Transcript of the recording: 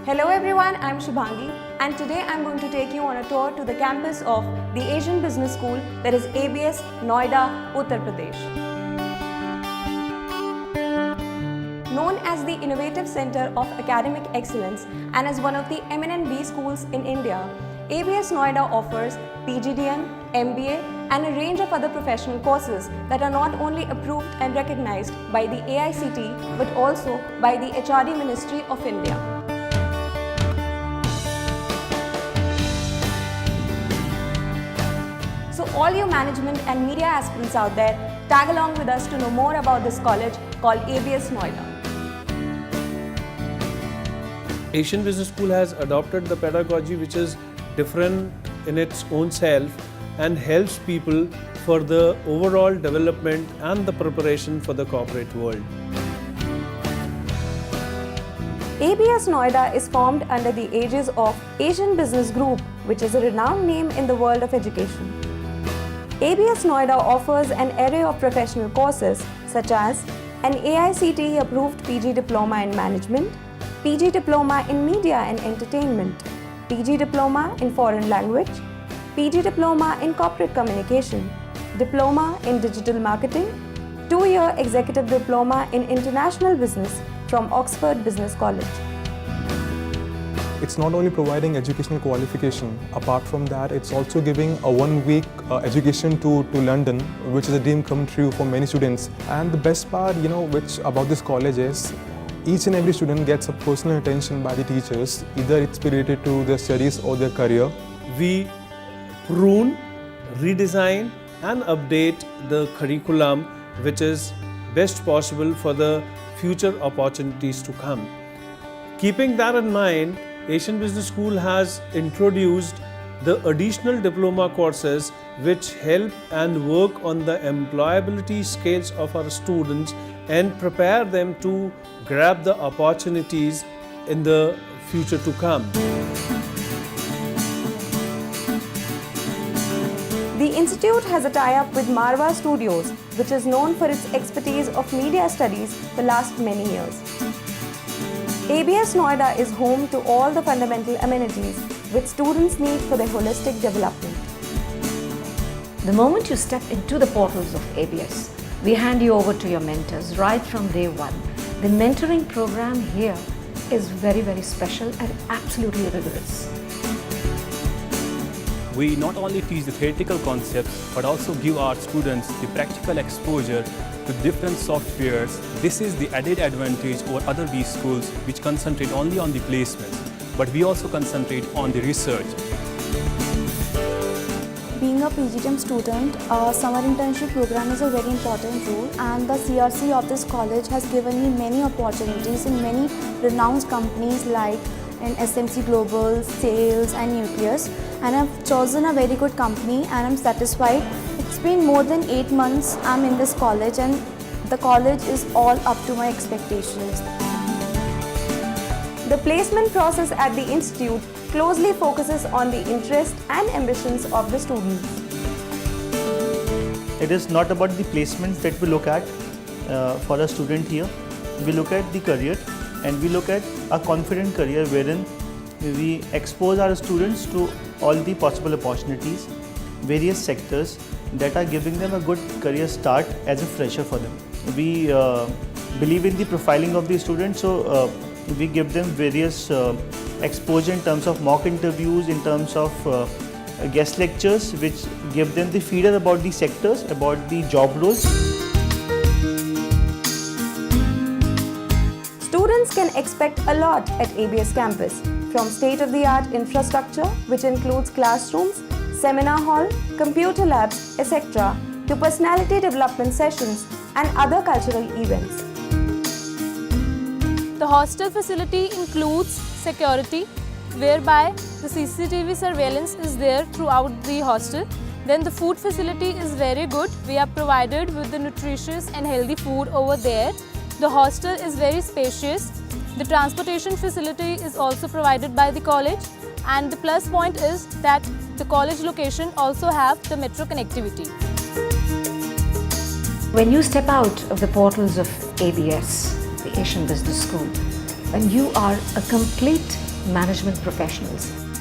Hello everyone, I'm Shubhangi and today I'm going to take you on a tour to the campus of the Asian Business School, that is ABS, Noida, Uttar Pradesh. Known as the innovative center of academic excellence and as one of the eminent B schools in India, ABS Noida offers PGDM, MBA and a range of other professional courses that are not only approved and recognized by the AICTE but also by the HRD Ministry of India. So all you management and media aspirants out there, tag along with us to know more about this college called ABS Noida. Asian Business School has adopted the pedagogy which is different in its own self and helps people for the overall development and the preparation for the corporate world. ABS Noida is formed under the aegis of Asian Business Group, which is a renowned name in the world of education. ABS Noida offers an array of professional courses such as an AICTE approved PG Diploma in Management, PG Diploma in Media and Entertainment, PG Diploma in Foreign Language, PG Diploma in Corporate Communication, Diploma in Digital Marketing, 2-year Executive Diploma in International Business from Oxford Business College. It's not only providing educational qualification, apart from that, it's also giving a 1-week education to London, which is a dream come true for many students. And the best part, which about this college is, each and every student gets a personal attention by the teachers, either it's related to their studies or their career. We prune, redesign and update the curriculum which is best possible for the future opportunities to come. Keeping that in mind, Asian Business School has introduced the additional diploma courses which help and work on the employability skills of our students and prepare them to grab the opportunities in the future to come. The institute has a tie-up with Marwa Studios, which is known for its expertise of media studies for last many years. ABS Noida is home to all the fundamental amenities which students need for their holistic development. The moment you step into the portals of ABS, we hand you over to your mentors right from day one. The mentoring program here is very, very special and absolutely rigorous. We not only teach the theoretical concepts, but also give our students the practical exposure to different softwares. This is the added advantage over other B schools which concentrate only on the placements, but we also concentrate on the research. Being a PGDM student, summer internship program is a very important role, and the CRC of this college has given me many opportunities in many renowned companies like in SMC Global, Sales and Nucleus, and I've chosen a very good company and I'm satisfied. It's been more than 8 months I'm in this college and the college is all up to my expectations. The placement process at the institute closely focuses on the interest and ambitions of the students. It is not about the placements that we look at for a student here. We look at the career and we look at a confident career wherein we expose our students to all the possible opportunities, various sectors that are giving them a good career start as a fresher for them. We believe in the profiling of the students, so we give them various exposure in terms of mock interviews, in terms of guest lectures, which give them the feeder about the sectors, about the job roles. Students can expect a lot at ABS campus, from state-of-the-art infrastructure, which includes classrooms, seminar hall, computer labs, etc., to personality development sessions and other cultural events. The hostel facility includes security, whereby the CCTV surveillance is there throughout the hostel. Then the food facility is very good. We are provided with the nutritious and healthy food over there. The hostel is very spacious. The transportation facility is also provided by the college, and the plus point is that the college location also have the metro connectivity. When you step out of the portals of ABS, the Asian Business School, when you are a complete management professionals.